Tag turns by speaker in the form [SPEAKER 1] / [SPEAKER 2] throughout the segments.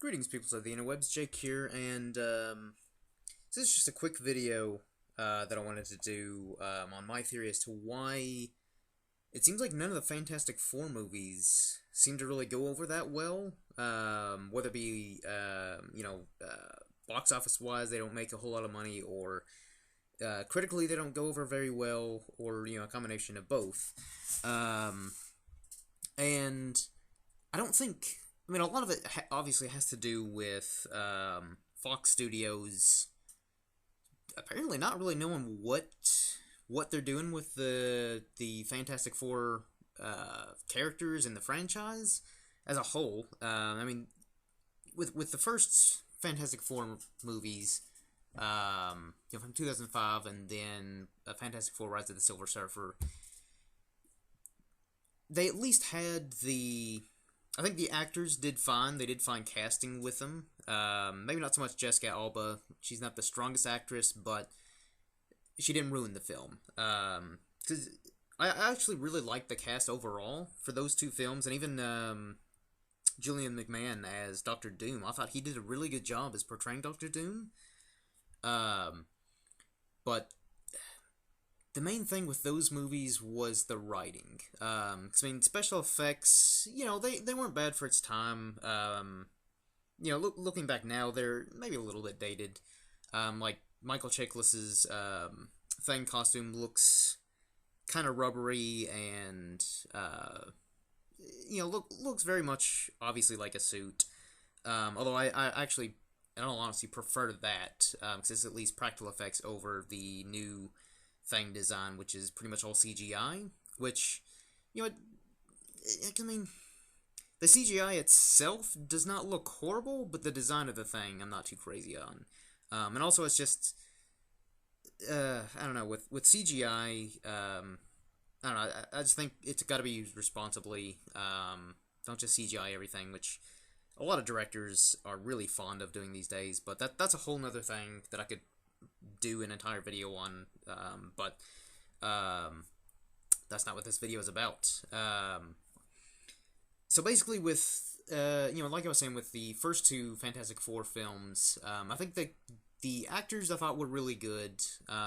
[SPEAKER 1] Greetings, people of the interwebs. Jake here, and this is just a quick video that I wanted to do on my theory as to why it seems like none of the Fantastic Four movies seem to really go over that well. Whether it be box office wise, they don't make a whole lot of money, or critically they don't go over very well, or a combination of both. And I don't think. I mean, a lot of it obviously has to do with Fox Studios apparently not really knowing what they're doing with the Fantastic Four characters in the franchise as a whole. I mean, with the first Fantastic Four movies, from 2005, and then Fantastic Four: Rise of the Silver Surfer, they at least had the. I think the actors did fine. They did fine casting with them. Maybe not so much Jessica Alba. She's not the strongest actress, but she didn't ruin the film. Because I actually really liked the cast overall for those two films, and even Julian McMahon as Doctor Doom. I thought he did a really good job as portraying Doctor Doom. But the main thing with those movies was the writing. I mean, special effects, they weren't bad for its time. Looking back now, they're maybe a little bit dated. Like, Michael Chiklis's Thing costume looks kind of rubbery and, looks very much, obviously, like a suit. Although I actually, in all honesty, prefer that, because it's at least practical effects over the new Thing design, which is pretty much all CGI, which, I mean, the CGI itself does not look horrible, but the design of the Thing I'm not too crazy on. And also it's just, I don't know, with CGI, I don't know, I just think it's got to be used responsibly. Don't just CGI everything, which a lot of directors are really fond of doing these days, but that's a whole nother thing that I could do an entire video on, but that's not what this video is about. So basically with, like I was saying, with the first two Fantastic Four films, I think the actors I thought were really good,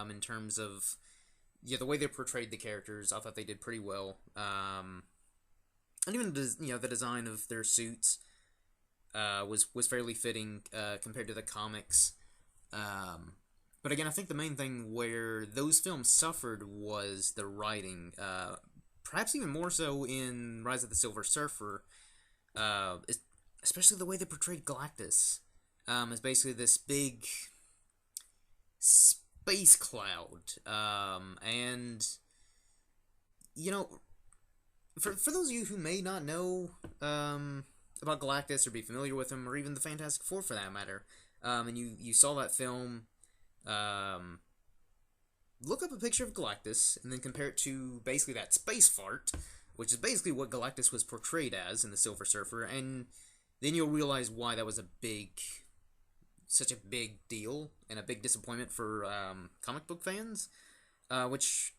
[SPEAKER 1] in terms of, the way they portrayed the characters. I thought they did pretty well, and even, the design of their suits, was fairly fitting, compared to the comics. But again, I think the main thing where those films suffered was the writing. Perhaps even more so in Rise of the Silver Surfer, especially the way they portrayed Galactus, as basically this big space cloud. And, for those of you who may not know about Galactus or be familiar with him, or even the Fantastic Four for that matter, and you saw that film, look up a picture of Galactus and then compare it to basically that space fart, which is basically what Galactus was portrayed as in the Silver Surfer, and then you'll realize why that was such a big deal and a big disappointment for comic book fans. Which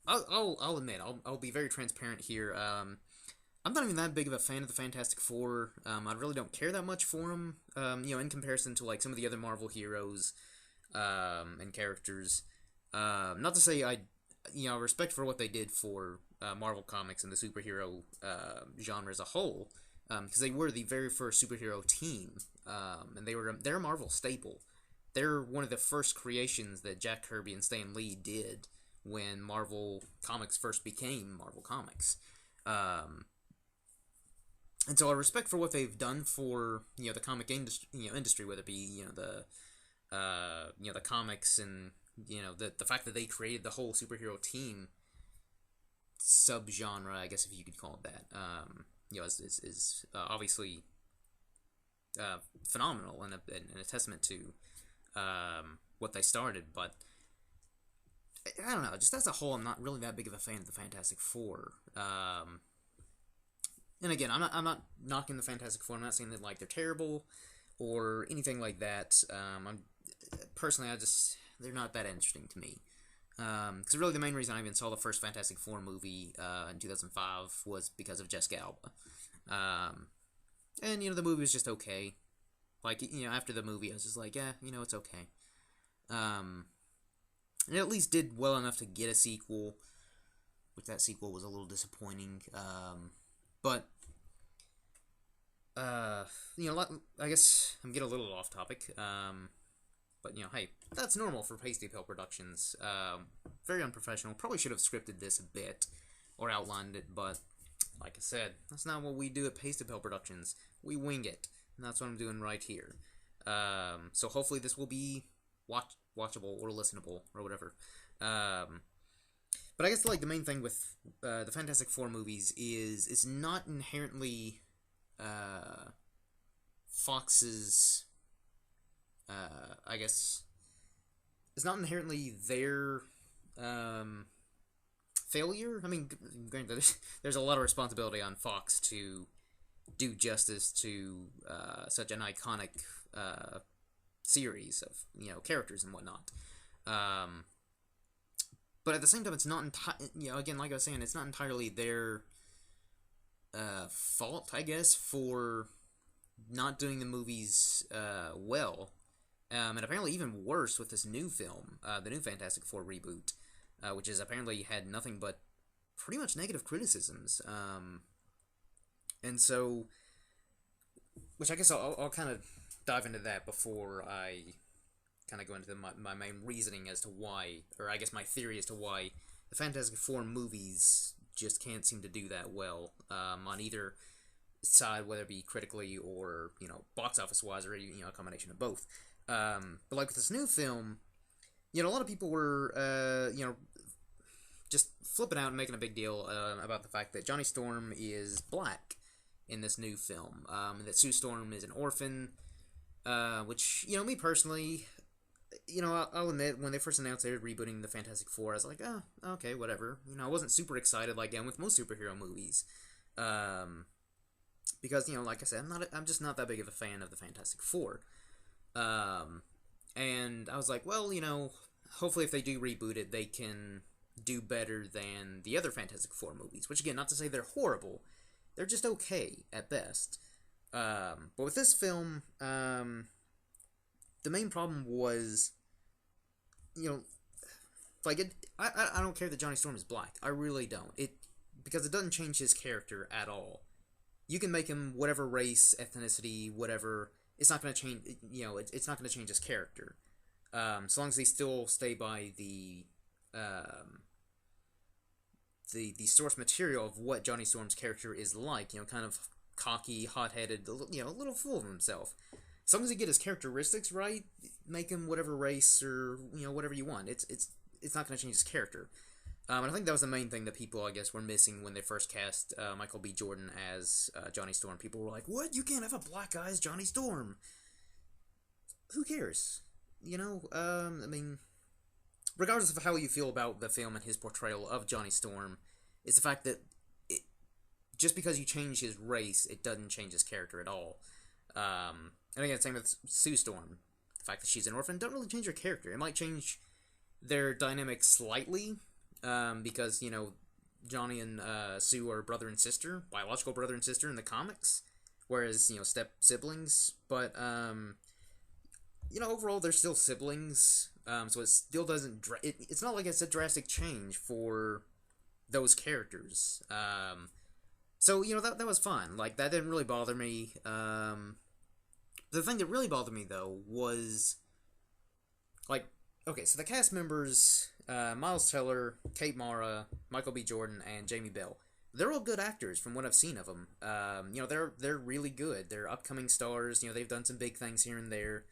[SPEAKER 1] I'll admit, I'll be very transparent here. I'm not even that big of a fan of the Fantastic Four. I really don't care that much for them. In comparison to like some of the other Marvel heroes. And characters. Not to say I respect for what they did for Marvel Comics and the superhero genre as a whole, because they were the very first superhero team, and they're a Marvel staple. They're one of the first creations that Jack Kirby and Stan Lee did when Marvel Comics first became Marvel Comics. And so I respect for what they've done for the comic industry, whether it be the comics and the fact that they created the whole superhero team subgenre, I guess if you could call it that, is obviously phenomenal and a testament to what they started. But I don't know, just as a whole, I'm not really that big of a fan of the Fantastic Four. And again, I'm not knocking the Fantastic Four. I'm not saying that like they're terrible or anything like that. Personally, they're not that interesting to me. Because really the main reason I even saw the first Fantastic Four movie in 2005 was because of Jessica Alba. And, the movie was just okay. Like, after the movie, I was just like, yeah, it's okay. Um, it at least did well enough to get a sequel, which that sequel was a little disappointing. But uh, I guess I'm getting a little off topic. But hey, that's normal for Pasty Pill Productions. Very unprofessional. Probably should have scripted this a bit or outlined it, but like I said, that's not what we do at Pasty Pill Productions. We wing it, and that's what I'm doing right here. So hopefully this will be watchable or listenable or whatever. But I guess like the main thing with the Fantastic Four movies is it's not inherently Fox's. I guess it's not inherently their failure. I mean, granted, there's a lot of responsibility on Fox to do justice to such an iconic series of characters and whatnot. But at the same time, it's not again, like I was saying, it's not entirely their fault, I guess, for not doing the movies well. And apparently even worse with this new film, the new Fantastic Four reboot, which has apparently had nothing but pretty much negative criticisms. And so, which I guess I'll kind of dive into that before I kind of go into my main reasoning as to why, or I guess my theory as to why the Fantastic Four movies just can't seem to do that well on either side, whether it be critically or, box office wise, or, a combination of both. But like with this new film, a lot of people were, just flipping out and making a big deal about the fact that Johnny Storm is black in this new film, and that Sue Storm is an orphan, which, me personally, I'll admit, when they first announced they were rebooting the Fantastic Four, I was like, oh, okay, whatever. I wasn't super excited like I am with most superhero movies, because, like I said, I'm just not that big of a fan of the Fantastic Four. And I was like, well, hopefully if they do reboot it, they can do better than the other Fantastic Four movies, which again, not to say they're horrible, they're just okay at best. But with this film, the main problem was, like, I don't care that Johnny Storm is black. I really don't. Because it doesn't change his character at all. You can make him whatever race, ethnicity, whatever. It's not going to change, it's not going to change his character. So long as they still stay by the source material of what Johnny Storm's character is like, kind of cocky, hot-headed, a little full of himself. As long as you get his characteristics right, make him whatever race or, whatever you want. It's not going to change his character. And I think that was the main thing that people, I guess, were missing when they first cast Michael B. Jordan as Johnny Storm. People were like, what? You can't have a black guy as Johnny Storm. Who cares? I mean, regardless of how you feel about the film and his portrayal of Johnny Storm, it's the fact that just because you change his race, it doesn't change his character at all. And again, same with Sue Storm. The fact that she's an orphan doesn't really change her character. It might change their dynamic slightly, because, Johnny and Sue are brother and sister, biological brother and sister in the comics, whereas, step siblings, but, overall they're still siblings, so it still doesn't, it's not like it's a drastic change for those characters, so, that was fine, like, that didn't really bother me. The thing that really bothered me, though, was, like, okay, so the cast members, Miles Teller, Kate Mara, Michael B. Jordan, and Jamie Bell, they're all good actors from what I've seen of them. They're really good. They're upcoming stars. They've done some big things here and there.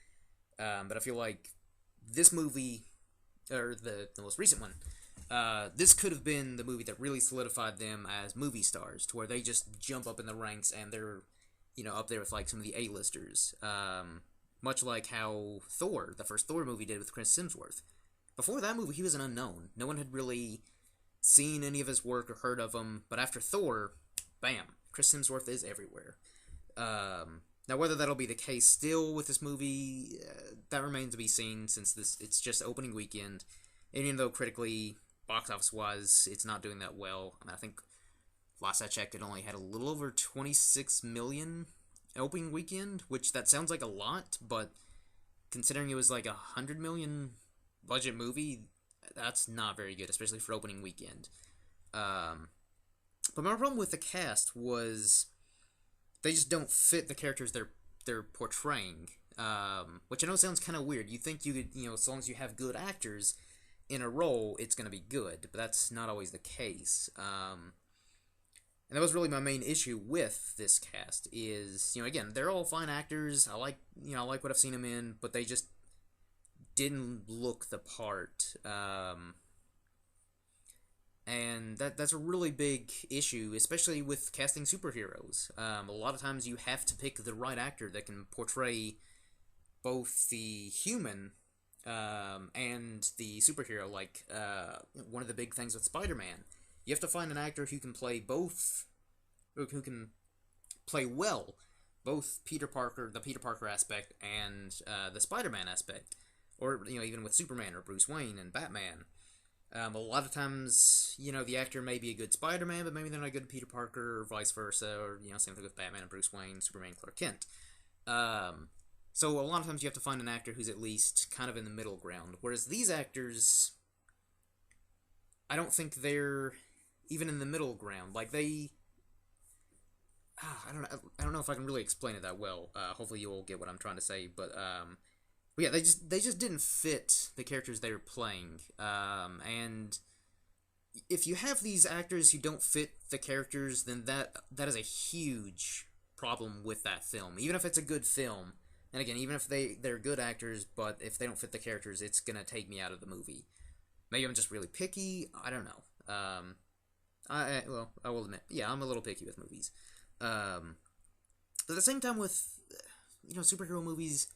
[SPEAKER 1] But I feel like this movie, or the most recent one, this could have been the movie that really solidified them as movie stars, to where they just jump up in the ranks and they're, up there with, like, some of the A-listers. Much like how Thor, the first Thor movie, did with Chris Hemsworth. Before that movie, he was an unknown. No one had really seen any of his work or heard of him, but after Thor, bam, Chris Hemsworth is everywhere. Now, whether that'll be the case still with this movie, that remains to be seen, since it's just opening weekend, and even though critically, box office-wise, it's not doing that well. I mean, I think last I checked, it only had a little over 26 million opening weekend, which that sounds like a lot, but considering it was like $100 million budget movie, that's not very good, especially for opening weekend. Um, but my problem with the cast was they just don't fit the characters they're portraying. Which I know sounds kind of weird. You think you could, as long as you have good actors in a role, it's going to be good, but that's not always the case. And that was really my main issue with this cast. Is again, they're all fine actors. I like what I've seen them in, but they just didn't look the part. And that's a really big issue, especially with casting superheroes. A lot of times you have to pick the right actor that can portray both the human and the superhero. Like one of the big things with Spider-Man, you have to find an actor who can play both, who can play well both Peter Parker, the Peter Parker aspect, and the Spider-Man aspect, or even with Superman or Bruce Wayne and Batman. A lot of times, the actor may be a good Spider-Man, but maybe they're not a good Peter Parker, or vice versa, or, same thing with Batman and Bruce Wayne, Superman, Clark Kent. So a lot of times you have to find an actor who's at least kind of in the middle ground, whereas these actors, I don't think they're even in the middle ground. Like, I don't know if I can really explain it that well. Hopefully you'll get what I'm trying to say, but yeah, they just didn't fit the characters they were playing. And if you have these actors who don't fit the characters, then that is a huge problem with that film. Even if it's a good film, and again, even if they're good actors, but if they don't fit the characters, it's gonna take me out of the movie. Maybe I'm just really picky. I don't know. I will admit, yeah, I'm a little picky with movies. But at the same time, with superhero movies,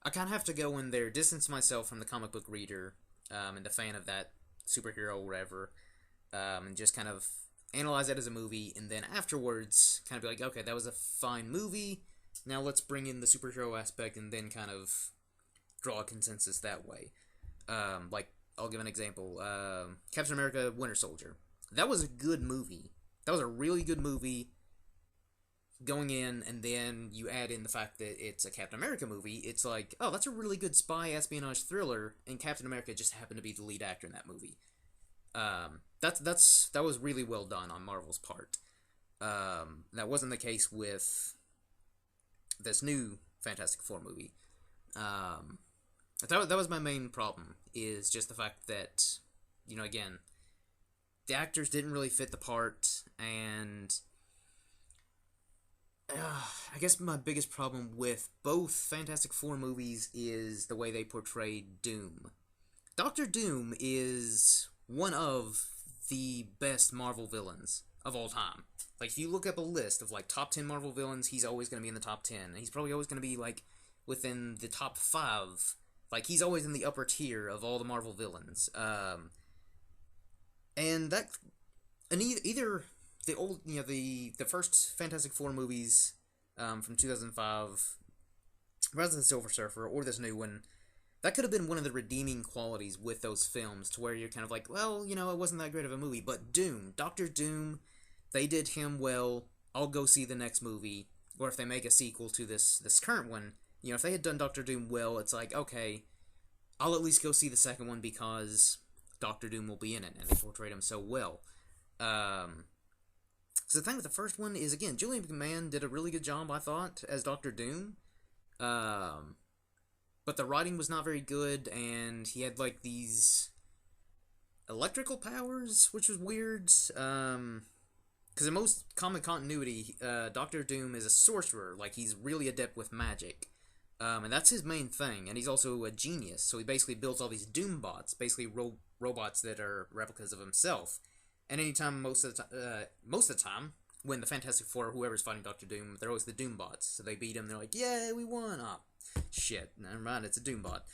[SPEAKER 1] I kind of have to go in there, distance myself from the comic book reader, and the fan of that superhero or whatever, and just kind of analyze that as a movie, and then afterwards, kind of be like, okay, that was a fine movie, now let's bring in the superhero aspect, and then kind of draw a consensus that way. Like, I'll give an example, Captain America Winter Soldier. That was a good movie. That was a really good movie going in, and then you add in the fact that it's a Captain America movie. It's like, oh, that's a really good spy espionage thriller, and Captain America just happened to be the lead actor in that movie. That was really well done on Marvel's part. That wasn't the case with this new Fantastic Four movie. That was my main problem, is just the fact that, again, the actors didn't really fit the part, and I guess my biggest problem with both Fantastic Four movies is the way they portrayed Doom. Doctor Doom is one of the best Marvel villains of all time. Like, if you look up a list of, like, top 10 Marvel villains, he's always going to be in the top 10. And he's probably always going to be, like, within the top 5. Like, he's always in the upper tier of all the Marvel villains. And either the old, the first Fantastic Four movies from 2005, rather than Silver Surfer, or this new one, that could have been one of the redeeming qualities with those films, to where you're kind of like, well, it wasn't that great of a movie, but Doom, Doctor Doom, they did him well, I'll go see the next movie, or if they make a sequel to this current one, if they had done Doctor Doom well, it's like, okay, I'll at least go see the second one because Doctor Doom will be in it, and they portrayed him so well. So the thing with the first one is, again, Julian McMahon did a really good job, I thought, as Doctor Doom. But the writing was not very good, and he had, like, these electrical powers, which was weird. Because in most comic continuity, Doctor Doom is a sorcerer. Like, he's really adept with magic. And that's his main thing, and he's also a genius. So he basically builds all these Doom bots, basically robots that are replicas of himself. And anytime, most of the time, when the Fantastic Four or whoever's fighting Doctor Doom, they're always the Doom bots. So they beat him, they're like, yeah, we won. Oh, shit, never mind, it's a Doom bot.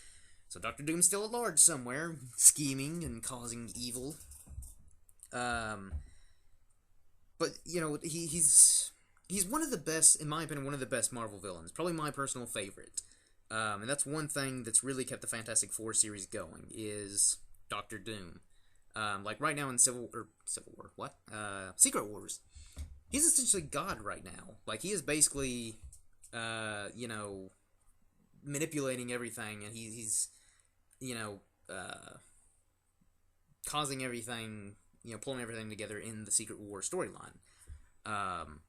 [SPEAKER 1] So Doctor Doom's still at large somewhere, scheming and causing evil. But, he's one of the best, in my opinion, one of the best Marvel villains. Probably my personal favorite. And that's one thing that's really kept the Fantastic Four series going, is Doctor Doom. Like right now in Civil War, what? Secret Wars. He's essentially God right now. Like, he is basically you know, manipulating everything, and he's you know, causing everything, pulling everything together in the Secret War storyline. Um,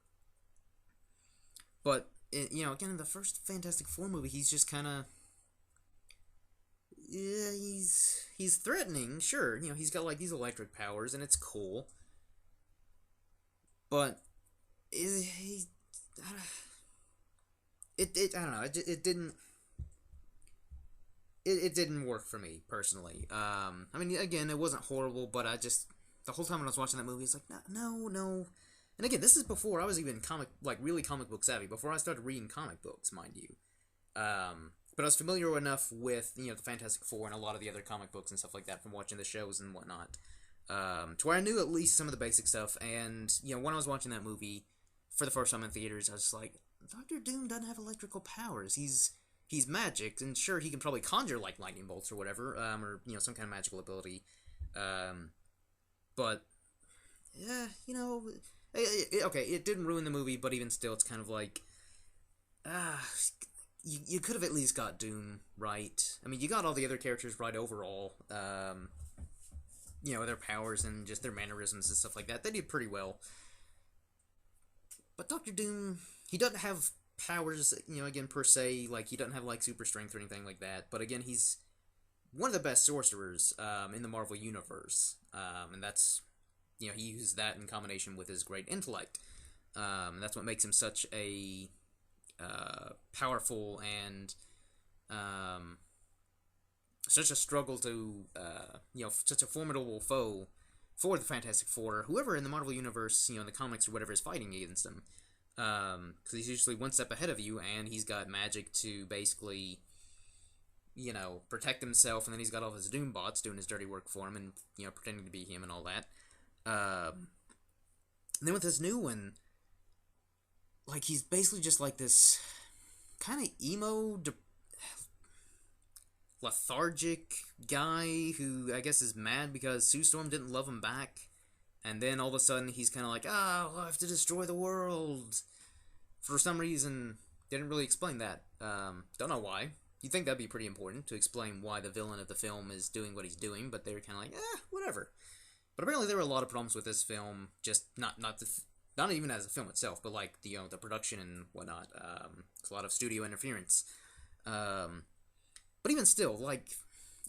[SPEAKER 1] but again, in the first Fantastic Four movie, he's just kind of, yeah, he's threatening, sure. He's got like these electric powers, and it's cool. But it I don't know. It didn't work for me personally. I mean, again, it wasn't horrible, but I just, the whole time when I was watching that movie, it's like, no, no. And again, this is before I was even really comic book savvy. Before I started reading comic books, mind you. But I was familiar enough with the Fantastic Four and a lot of the other comic books and stuff like that from watching the shows and whatnot, to where I knew at least some of the basic stuff. And when I was watching that movie for the first time in theaters, I was like, Doctor Doom doesn't have electrical powers. He's magic, and sure, he can probably conjure like lightning bolts or whatever, or some kind of magical ability. But yeah, okay, it didn't ruin the movie, but even still, it's kind of like, you could have at least got Doom right. I mean, you got all the other characters right overall. Their powers and just their mannerisms and stuff like that. They did pretty well. But Doctor Doom, he doesn't have powers, again, per se. Like, he doesn't have, like, super strength or anything like that. But again, he's one of the best sorcerers in the Marvel Universe. And that's, he uses that in combination with his great intellect. That's what makes him such a powerful and such a struggle to, such a formidable foe for the Fantastic Four, whoever in the Marvel Universe, in the comics or whatever, is fighting against him. Because he's usually one step ahead of you, and he's got magic to basically, protect himself, and then he's got all his Doom bots doing his dirty work for him, and, pretending to be him and all that. And then with this new one, like, he's basically just like this kind of emo, lethargic guy who I guess is mad because Sue Storm didn't love him back, and then all of a sudden he's kind of like, well, I have to destroy the world. For some reason, they didn't really explain that. Don't know why. You'd think that'd be pretty important to explain why the villain of the film is doing what he's doing, but they were kind of like, whatever. But apparently there were a lot of problems with this film, just not even as a film itself, but like the production and whatnot. It's a lot of studio interference. But even still, like,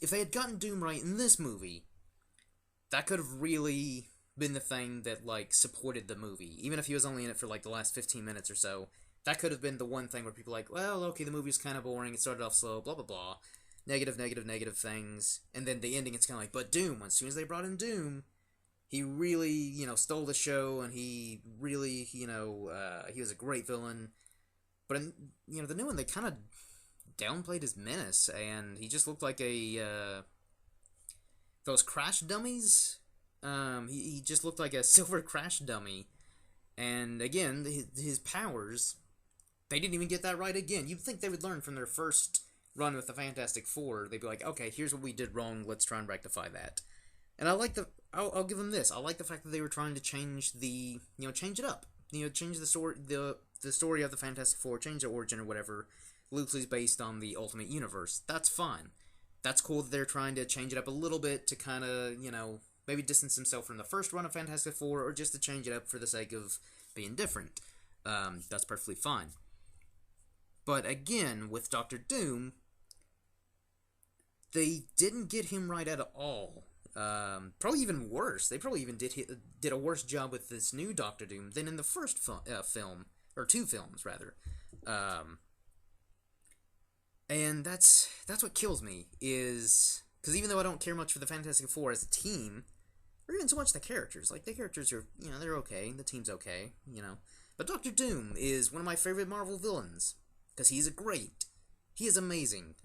[SPEAKER 1] if they had gotten Doom right in this movie, that could have really been the thing that, like, supported the movie. Even if he was only in it for, like, the last 15 minutes or so, that could have been the one thing where people are like, well, okay, the movie's kind of boring, it started off slow, blah, blah, blah. Negative, negative, negative things. And then the ending, it's kind of like, but Doom, as soon as they brought in Doom, he really, stole the show, and he really, he was a great villain. But, the new one, they kind of downplayed his menace, and he just looked like those crash dummies. He just looked like a silver crash dummy. And again, his powers, they didn't even get that right again. You'd think they would learn from their first run with the Fantastic Four. They'd be like, okay, here's what we did wrong, let's try and rectify that. And I'll give them this. I like the fact that they were trying to change change it up. Change the story, the story of the Fantastic Four, change the origin or whatever, loosely based on the Ultimate Universe. That's fine. That's cool that they're trying to change it up a little bit to kind of, maybe distance himself from the first run of Fantastic Four, or just to change it up for the sake of being different. That's perfectly fine. But again, with Doctor Doom, they didn't get him right at all. Probably even worse. They probably even did a worse job with this new Doctor Doom than in the first film, or two films, rather. And that's what kills me, is because even though I don't care much for the Fantastic Four as a team, or even so much the characters, like the characters are, they're okay, the team's okay, but Doctor Doom is one of my favorite Marvel villains, because he is amazing,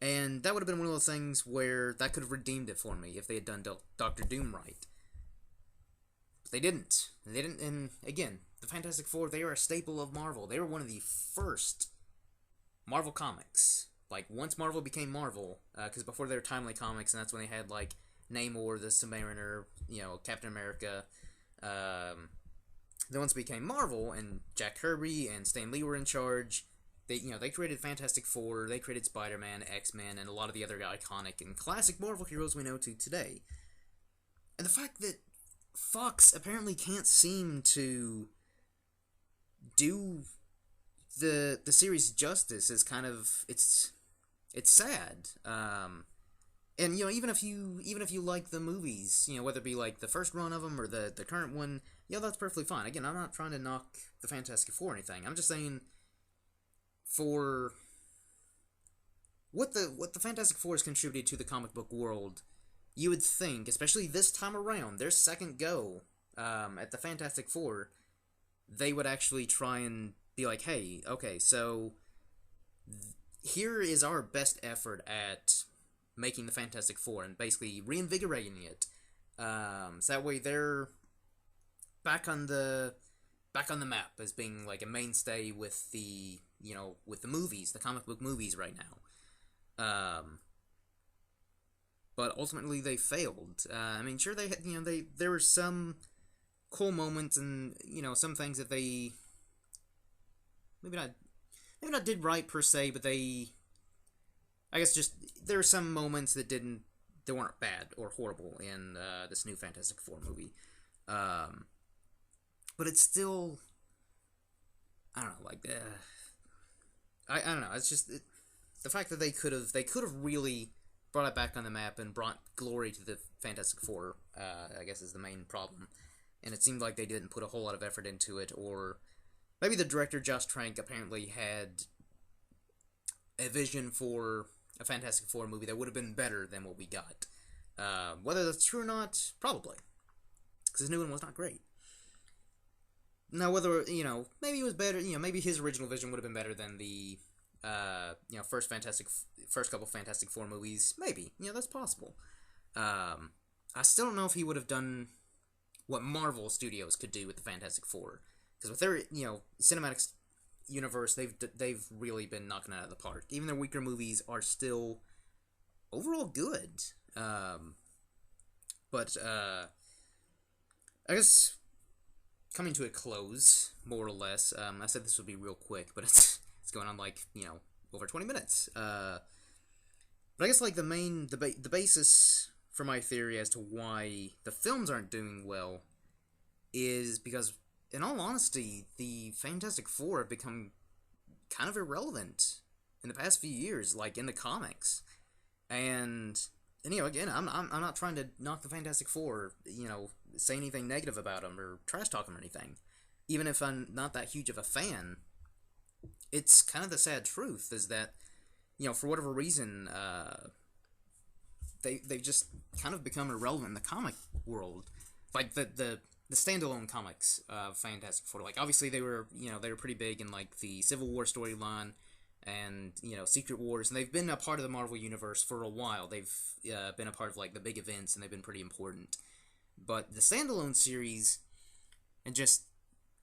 [SPEAKER 1] and that would have been one of those things where that could have redeemed it for me if they had done Doctor Doom right. But they didn't, and again, the Fantastic Four, they are a staple of Marvel. They were one of the first Marvel comics. Like, once Marvel became Marvel, because before they were Timely Comics, and that's when they had, like, Namor, the Submariner, Captain America, Then once it became Marvel and Jack Kirby and Stan Lee were in charge, they created Fantastic Four, they created Spider-Man, X-Men, and a lot of the other iconic and classic Marvel heroes we know to today. And the fact that Fox apparently can't seem to do the series justice is kind of it's sad. And even if you like the movies, whether it be like the first run of them or the current one, that's perfectly fine. Again, I'm not trying to knock the Fantastic Four or anything. I'm just saying for what the Fantastic Four has contributed to the comic book world, you would think, especially this time around, their second go at the Fantastic Four, they would actually try and be like, hey, okay, so here is our best effort at making the Fantastic Four and basically reinvigorating it. So that way they're back on the map as being like a mainstay with the with the movies, the comic book movies right now. But ultimately they failed. I mean, sure they had, there were some cool moments and some things that they maybe not did right per se, but I guess just there are some moments that weren't bad or horrible in this new Fantastic Four movie. But it's still, I don't know, like I don't know. It's just the fact that they could have really brought it back on the map and brought glory to the Fantastic Four. I guess is the main problem, and it seemed like they didn't put a whole lot of effort into it, or maybe the director Josh Trank apparently had a vision for a Fantastic Four movie that would have been better than what we got. Whether that's true or not, probably, because his new one was not great. Now, whether maybe it was better, maybe his original vision would have been better than the first couple Fantastic Four movies. Maybe, that's possible. I still don't know if he would have done what Marvel Studios could do with the Fantastic Four, because with their cinematic universe, they've really been knocking it out of the park. Even their weaker movies are still overall good. But I guess coming to a close, more or less. I said this would be real quick, but it's going on like over 20 minutes. But I guess like the basis for my theory as to why the films aren't doing well is because, in all honesty, the Fantastic Four have become kind of irrelevant in the past few years, like in the comics. And again, I'm not trying to knock the Fantastic Four, say anything negative about them or trash talk them or anything. Even if I'm not that huge of a fan, it's kind of the sad truth is that, for whatever reason, they've just kind of become irrelevant in the comic world. Like the standalone comics of Fantastic Four. Like, obviously they were pretty big in like the Civil War storyline and Secret Wars, and they've been a part of the Marvel universe for a while. They've been a part of like the big events, and they've been pretty important. But the standalone series, and just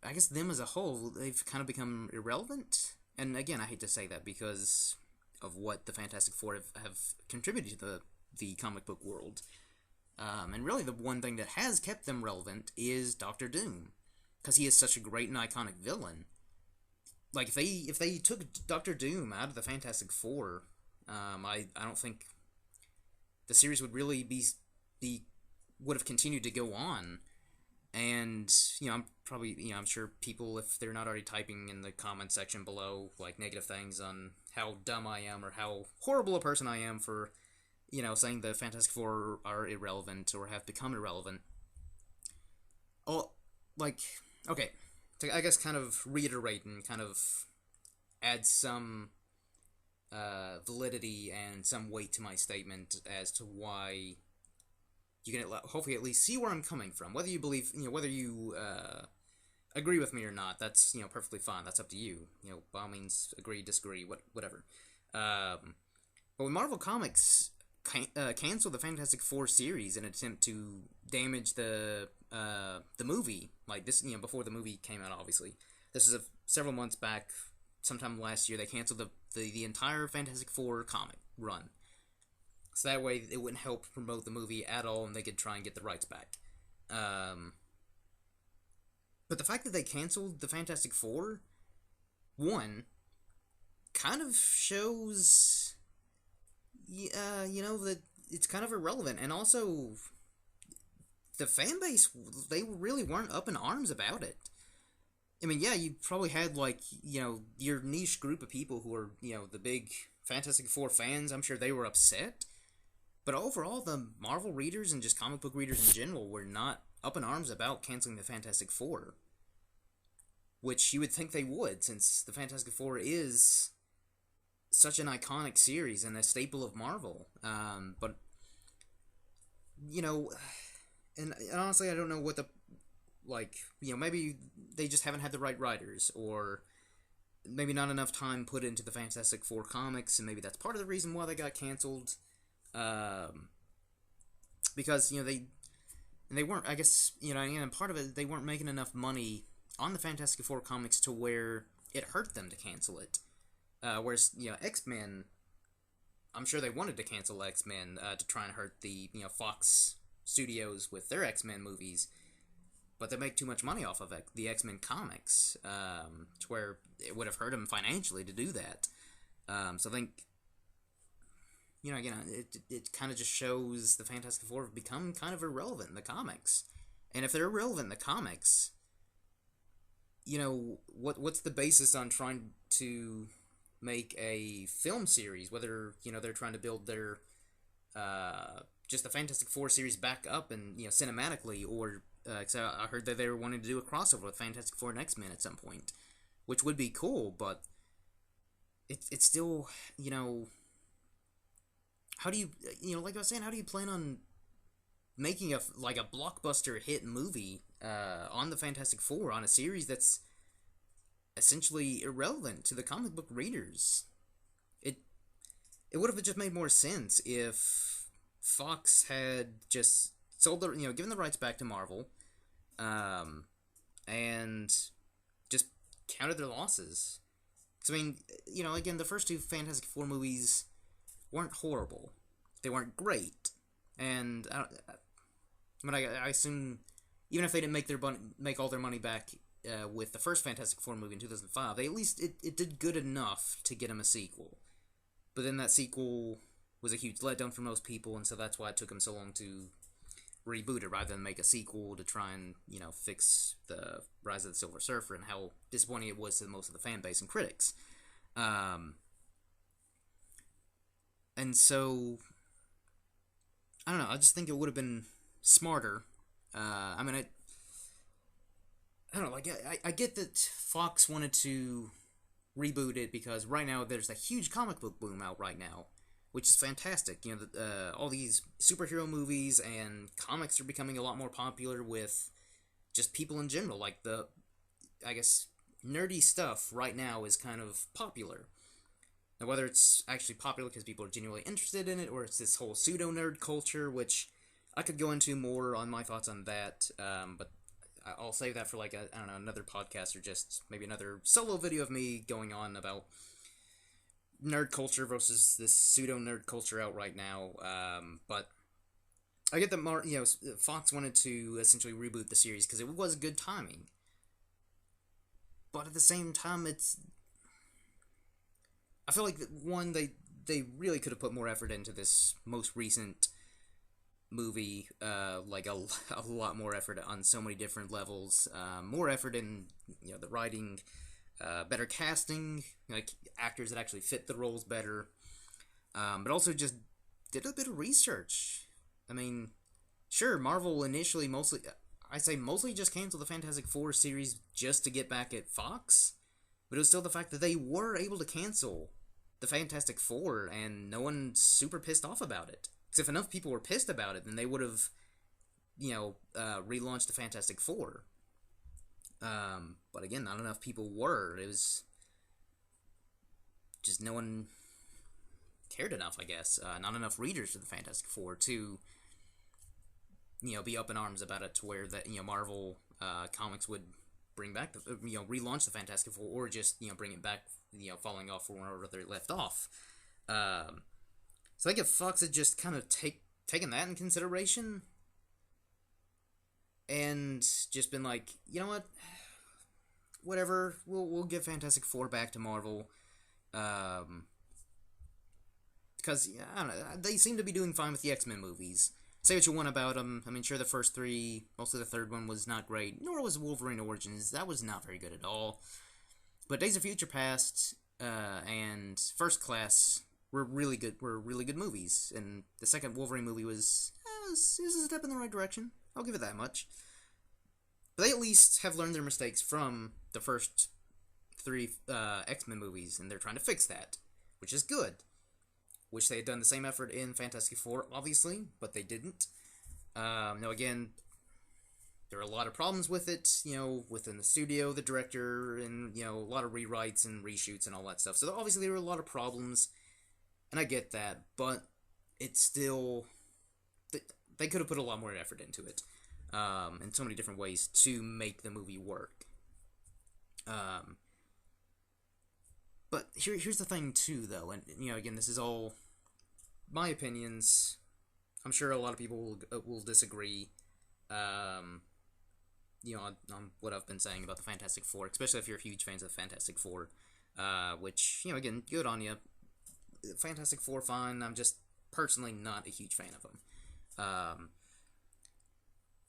[SPEAKER 1] I guess them as a whole, they've kind of become irrelevant. And again, I hate to say that because of what the Fantastic Four have contributed to the comic book world. And really, the one thing that has kept them relevant is Doctor Doom, because he is such a great and iconic villain. Like, if they took Doctor Doom out of the Fantastic Four, I don't think the series would really would have continued to go on. And I'm sure people, if they're not already typing in the comment section below like negative things on how dumb I am or how horrible a person I am for saying the Fantastic Four are irrelevant or have become irrelevant. Oh, like, okay, to, I guess, kind of reiterate and kind of add some validity and some weight to my statement as to why you can hopefully at least see where I'm coming from. Whether you believe, whether you agree with me or not, that's, perfectly fine. That's up to you. By all means, agree, disagree, whatever. But when Marvel Comics canceled the Fantastic Four series in an attempt to damage the movie, like this, before the movie came out, obviously. This is several months back, sometime last year, they canceled the entire Fantastic Four comic run. So that way it wouldn't help promote the movie at all, and they could try and get the rights back. But the fact that they canceled the Fantastic Four, one, kind of shows, that it's kind of irrelevant, and also the fan base, they really weren't up in arms about it. I mean, yeah, you probably had like your niche group of people who are the big Fantastic Four fans. I'm sure they were upset, but overall, the Marvel readers and just comic book readers in general were not up in arms about canceling the Fantastic Four, which you would think they would, since the Fantastic Four is such an iconic series and a staple of Marvel. But you know, and honestly, I don't know what the maybe they just haven't had the right writers, or maybe not enough time put into the Fantastic Four comics, and maybe that's part of the reason why they got canceled. Because they weren't. I guess and part of it, they weren't making enough money on the Fantastic Four comics to where it hurt them to cancel it. Whereas X-Men, I'm sure they wanted to cancel X-Men to try and hurt the Fox Studios with their X-Men movies, but they make too much money off of the X-Men comics, to where it would have hurt them financially to do that. So I think, again, it kind of just shows the Fantastic Four have become kind of irrelevant in the comics. And if they're irrelevant in the comics, what's the basis on trying to make a film series, whether, they're trying to build their, just the Fantastic Four series back up and, cinematically, or, cause I heard that they were wanting to do a crossover with Fantastic Four and X-Men at some point, which would be cool, but it's still, how do you, like I was saying, how do you plan on making a blockbuster hit movie, on the Fantastic Four, on a series that's essentially irrelevant to the comic book readers? It would have just made more sense if Fox had just sold given the rights back to Marvel, and just counted their losses. Because, I mean, again, the first two Fantastic Four movies weren't horrible. They weren't great. And, I assume, even if they didn't make all their money back with the first Fantastic Four movie in 2005, they at least, it did good enough to get them a sequel. But then that sequel was a huge letdown for most people, and so that's why it took them so long to reboot it, rather than make a sequel to try and, fix the Rise of the Silver Surfer, and how disappointing it was to most of the fan base and critics. And so, I don't know, I just think it would have been smarter. I don't know, like, I get that Fox wanted to reboot it because right now there's a huge comic book boom out right now, which is fantastic. All these superhero movies and comics are becoming a lot more popular with just people in general. Like, I guess, nerdy stuff right now is kind of popular. Now, whether it's actually popular because people are genuinely interested in it, or it's this whole pseudo-nerd culture, which I could go into more on my thoughts on that, but I'll save that for, another podcast, or just maybe another solo video of me going on about nerd culture versus this pseudo-nerd culture out right now. But I get that Fox wanted to essentially reboot the series because it was good timing. But at the same time, I feel like, one, they really could have put more effort into this most recent movie, a lot more effort on so many different levels, more effort in, the writing, better casting, like actors that actually fit the roles better, but also just did a bit of research. I mean, sure, Marvel initially mostly just canceled the Fantastic Four series just to get back at Fox, but it was still the fact that they were able to cancel the Fantastic Four, and no one's super pissed off about it. Because if enough people were pissed about it, then they would have, relaunched the Fantastic Four. But again, not enough people were. It was just no one cared enough, I guess. Not enough readers for the Fantastic Four to, be up in arms about it, to where that, Marvel comics would bring back relaunch the Fantastic Four, or just, bring it back, falling off from wherever they left off. So I think if Fox had just kind of taken that in consideration, and just been like, you know what, whatever. We'll give Fantastic Four back to Marvel. Um, because yeah, I don't know, they seem to be doing fine with the X-Men movies. Say what you want about them. I mean, sure, the first three, mostly the third one, was not great. Nor was Wolverine Origins. That was not very good at all. But Days of Future Past and First Class were really good. Were really good movies. And the second Wolverine movie was a step in the right direction. I'll give it that much. But they at least have learned their mistakes from the first three X-Men movies, and they're trying to fix that, which is good. Wish they had done the same effort in Fantastic Four, obviously, but they didn't. Now, again, there are a lot of problems with it, within the studio, the director, and, a lot of rewrites and reshoots and all that stuff. So, obviously, there were a lot of problems, and I get that, but it's still... They could have put a lot more effort into it, in so many different ways to make the movie work. But here's the thing, too, though, and, again, this is all my opinions. I'm sure a lot of people will disagree, on what I've been saying about the Fantastic Four, especially if you're huge fans of Fantastic Four, which, again, good on you. Fantastic Four, fine. I'm just personally not a huge fan of them.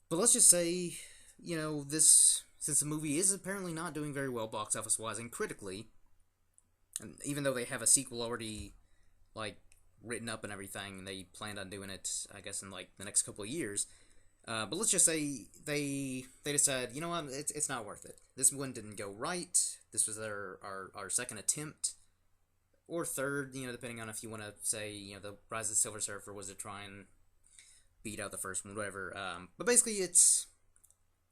[SPEAKER 1] But let's just say, since the movie is apparently not doing very well box office-wise and critically, and even though they have a sequel already, written up and everything, and they planned on doing it, I guess, in, the next couple of years, but let's just say they decide, you know what, it's not worth it. This one didn't go right. This was our second attempt, or third, depending on if you want to say, the Rise of the Silver Surfer was to try and beat out the first one, whatever. But basically, it's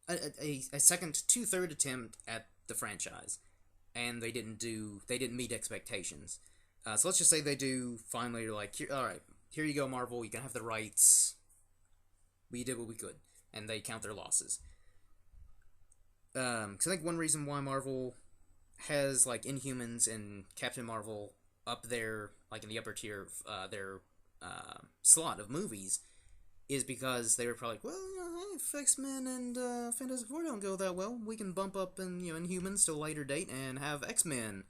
[SPEAKER 1] a second to third attempt at the franchise, and they didn't meet expectations. So let's just say they do finally, alright, here you go, Marvel, you can have the rights. We did what we could, and they count their losses. Because I think one reason why Marvel has, Inhumans and Captain Marvel up there, in the upper tier of their slot of movies, is because they were probably if X-Men and Fantastic Four don't go that well, we can bump up Inhumans to a later date and have X-Men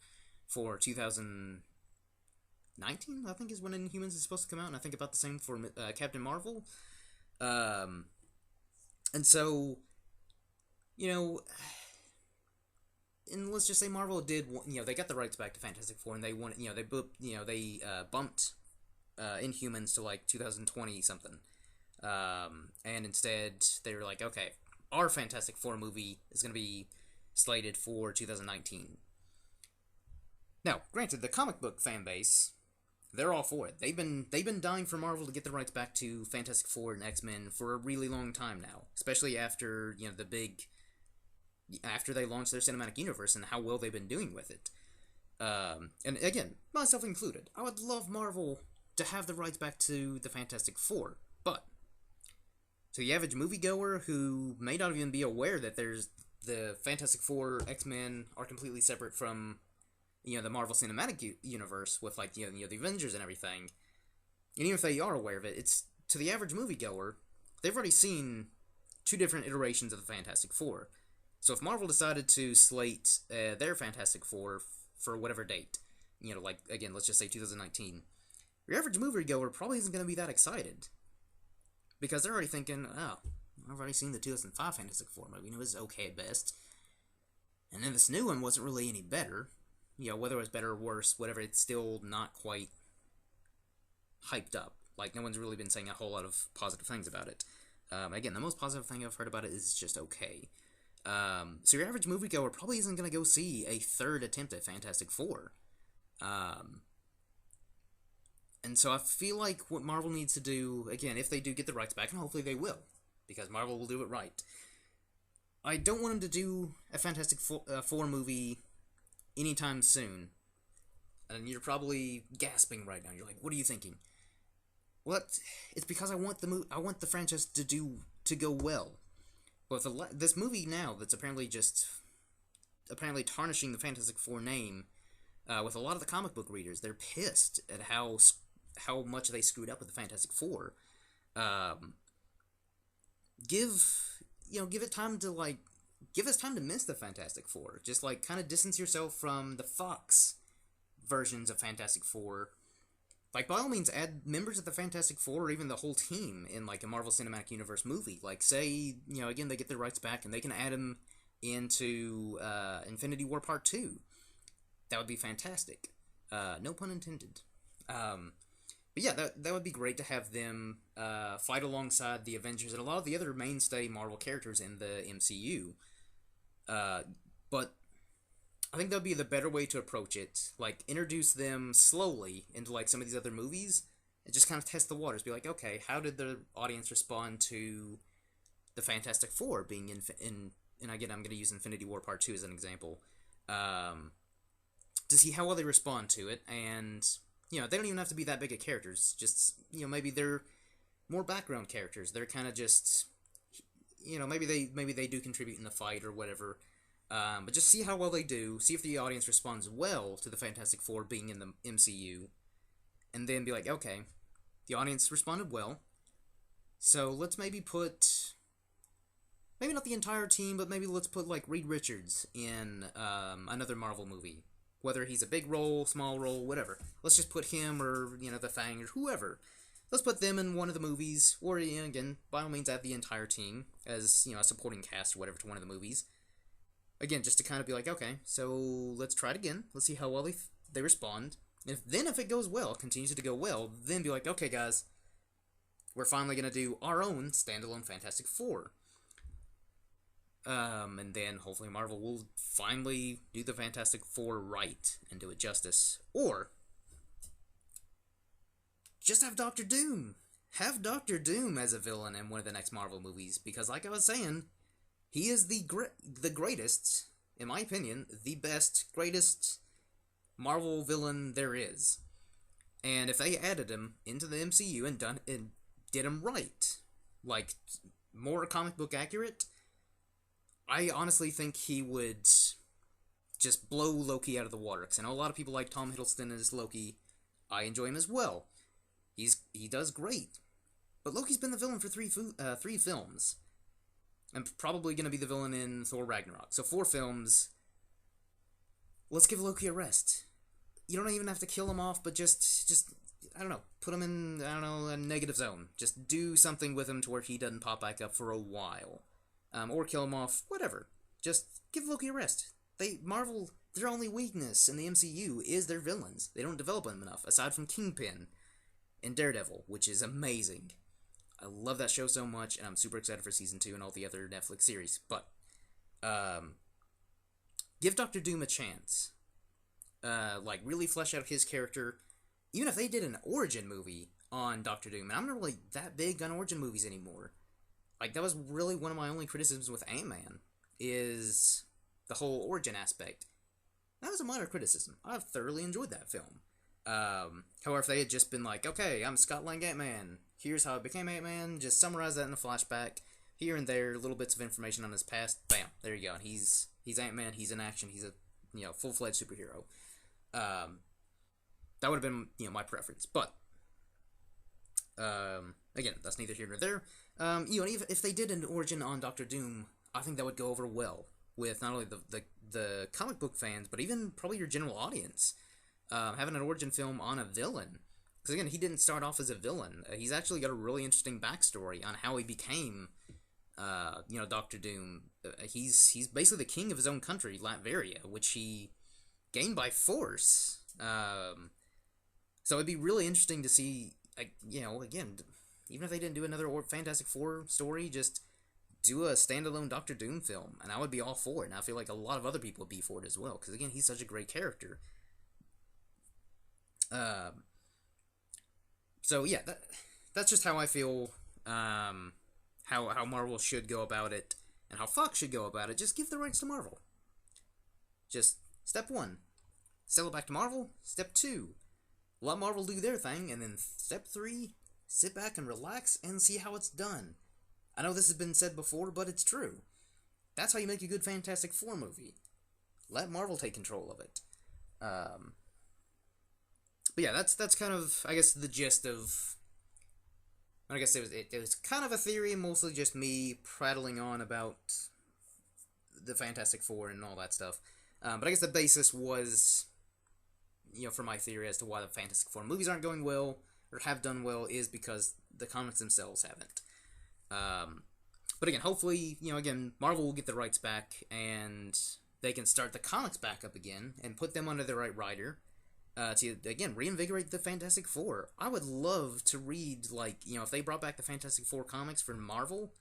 [SPEAKER 1] for 2019, I think, is when Inhumans is supposed to come out, and I think about the same for Captain Marvel. And so, and let's just say Marvel did, they got the rights back to Fantastic Four, and they wanted, they bumped Inhumans to 2020 something. And instead they were like, okay, our Fantastic Four movie is going to be slated for 2019. Now, granted, the comic book fan base, they're all for it. They've been dying for Marvel to get the rights back to Fantastic Four and X-Men for a really long time now, especially after, after they launched their cinematic universe and how well they've been doing with it. And again, myself included, I would love Marvel to have the rights back to the Fantastic Four, but to the average moviegoer who may not even be aware that there's the Fantastic Four, X-Men are completely separate from, the Marvel Cinematic Universe with, the Avengers and everything, and even if they are aware of it, it's, to the average moviegoer, they've already seen two different iterations of the Fantastic Four. So if Marvel decided to slate their Fantastic Four for whatever date, again, let's just say 2019, your average moviegoer probably isn't going to be that excited. Because they're already thinking, oh, I've already seen the 2005 Fantastic Four movie, it was okay at best. And then this new one wasn't really any better. Whether it was better or worse, whatever, it's still not quite hyped up. No one's really been saying a whole lot of positive things about it. Again, the most positive thing I've heard about it is just okay. So your average moviegoer probably isn't going to go see a third attempt at Fantastic Four. And so I feel like what Marvel needs to do, again, if they do get the rights back, and hopefully they will, because Marvel will do it right, I don't want them to do a Fantastic Four movie anytime soon. And you're probably gasping right now. You're like, what are you thinking? Well, it's because I want the franchise to go well. But this movie now that's apparently tarnishing the Fantastic Four name, with a lot of the comic book readers, they're pissed at how much they screwed up with the Fantastic Four. Give it time to give us time to miss the Fantastic Four. Just like kind of distance yourself from the Fox versions of Fantastic Four. Like, by all means, add members of the Fantastic Four or even the whole team in, like, a Marvel Cinematic Universe movie. Like, say, you know, again, they get their rights back and they can add them into Infinity War Part 2. That would be fantastic. No pun intended. But yeah, that would be great to have them fight alongside the Avengers and a lot of the other mainstay Marvel characters in the MCU. But I think that would be the better way to approach it. Like, introduce them slowly into, like, some of these other movies and just kind of test the waters. Be like, okay, how did the audience respond to the Fantastic Four being and again, I'm going to use Infinity War Part 2 as an example. To see how well they respond to it, and, you know, they don't even have to be that big of characters. Just, you know, maybe they're more background characters. They're kind of just, you know, maybe they do contribute in the fight or whatever. But just see how well they do, see if the audience responds well to the Fantastic Four being in the MCU, and then be like, okay, the audience responded well, so let's maybe put, maybe not the entire team, but maybe let's put, like, Reed Richards in another Marvel movie. Whether he's a big role, small role, whatever. Let's just put him, or, you know, the Fang, or whoever. Let's put them in one of the movies, or, you know, again, by all means, add the entire team as, you know, a supporting cast or whatever to one of the movies. Again, just to kind of be like, okay, so let's try it again. Let's see how well they respond. And if it goes well, continues to go well, then be like, okay, guys, we're finally going to do our own standalone Fantastic Four. And then hopefully Marvel will finally do the Fantastic Four right and do it justice. Or just have Doctor Doom. Have Doctor Doom as a villain in one of the next Marvel movies, because like I was saying, he is the greatest, in my opinion, the best, greatest Marvel villain there is. And if they added him into the MCU and did him right, like more comic book accurate, I honestly think he would just blow Loki out of the water. Because I know a lot of people like Tom Hiddleston as Loki. I enjoy him as well. He does great. But Loki's been the villain for three films. And probably going to be the villain in Thor Ragnarok. So 4 films. Let's give Loki a rest. You don't even have to kill him off, but just I don't know, put him in, I don't know, a negative zone. Just do something with him to where he doesn't pop back up for a while. Or kill him off, whatever. Just give Loki a rest. Marvel, their only weakness in the MCU is their villains. They don't develop them enough, aside from Kingpin and Daredevil, which is amazing. I love that show so much, and I'm super excited for Season 2 and all the other Netflix series. But, give Doctor Doom a chance. Like, really flesh out his character. Even if they did an origin movie on Doctor Doom, and I'm not really that big on origin movies anymore. Like, that was really one of my only criticisms with Ant-Man, is the whole origin aspect. That was a minor criticism. I've thoroughly enjoyed that film. However, if they had just been like, okay, I'm Scott Lang Ant-Man, here's how I became Ant-Man, just summarize that in a flashback, here and there, little bits of information on his past, bam, there you go. He's Ant-Man, he's in action, he's a, you know, full-fledged superhero. That would have been, you know, my preference. But, again, that's neither here nor there. You know, if they did an origin on Doctor Doom, I think that would go over well with not only the comic book fans, but even probably your general audience. Having an origin film on a villain. Because, again, he didn't start off as a villain. He's actually got a really interesting backstory on how he became, you know, Doctor Doom. He's basically the king of his own country, Latveria, which he gained by force. So it'd be really interesting to see, you know, again, even if they didn't do another Fantastic Four story, just do a standalone Doctor Doom film, and I would be all for it, and I feel like a lot of other people would be for it as well, because, again, he's such a great character. So, yeah, that's just how I feel, how Marvel should go about it, and how Fox should go about it. Just give the rights to Marvel. Just, step 1, sell it back to Marvel. Step 2, let Marvel do their thing, and then step 3, sit back and relax and see how it's done. I know this has been said before, but it's true. That's how you make a good Fantastic Four movie. Let Marvel take control of it. But yeah, that's kind of, I guess, the gist of. I guess it was kind of a theory, mostly just me prattling on about the Fantastic Four and all that stuff. But I guess the basis was, for my theory as to why the Fantastic Four movies aren't going well or have done well is because the comics themselves haven't. But again, hopefully, again, Marvel will get the rights back and they can start the comics back up again and put them under the right writer to, again, reinvigorate the Fantastic Four. I would love to read, if they brought back the Fantastic Four comics for Marvel,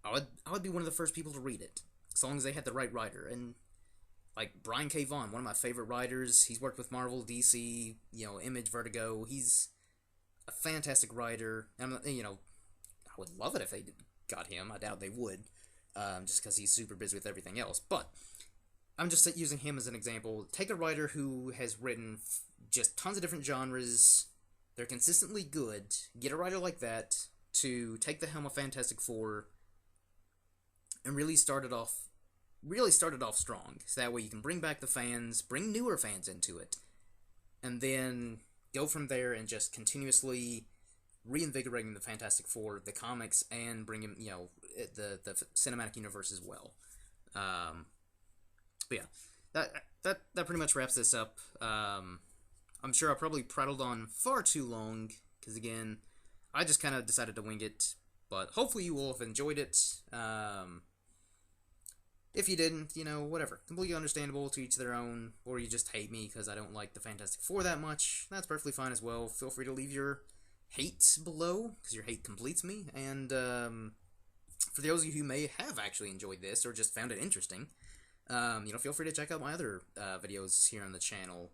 [SPEAKER 1] I would be one of the first people to read it, as long as they had the right writer. And, Brian K. Vaughan, one of my favorite writers, he's worked with Marvel, DC, Image, Vertigo, he's a fantastic writer, and, I would love it if they got him. I doubt they would, just because he's super busy with everything else. But I'm just using him as an example. Take a writer who has written just tons of different genres. They're consistently good. Get a writer like that to take the helm of Fantastic Four and really start it off strong. So that way you can bring back the fans, bring newer fans into it, and then go from there and just continuously reinvigorating the Fantastic Four, the comics, and bringing the cinematic universe as well. But yeah, that pretty much wraps this up. I'm sure I probably prattled on far too long because again, I just kind of decided to wing it. But hopefully you will have enjoyed it. If you didn't, whatever. Completely understandable, to each their own. Or you just hate me because I don't like the Fantastic Four that much. That's perfectly fine as well. Feel free to leave your hate below, because your hate completes me. And for those of you who may have actually enjoyed this or just found it interesting, feel free to check out my other videos here on the channel,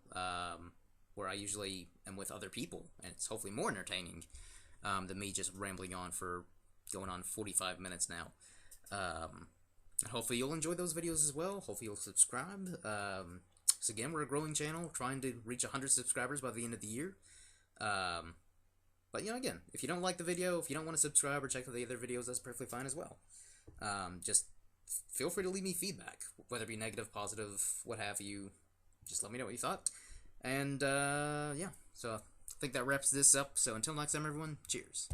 [SPEAKER 1] where I usually am with other people, and it's hopefully more entertaining than me just rambling on for going on 45 minutes now. And hopefully you'll enjoy those videos as well. Hopefully you'll subscribe. So again, we're a growing channel, trying to reach 100 subscribers by the end of the year. But again, if you don't like the video, if you don't want to subscribe or check out the other videos, that's perfectly fine as well. Just feel free to leave me feedback, whether it be negative, positive, what have you. Just let me know what you thought. And yeah, so I think that wraps this up. So until next time, everyone, cheers.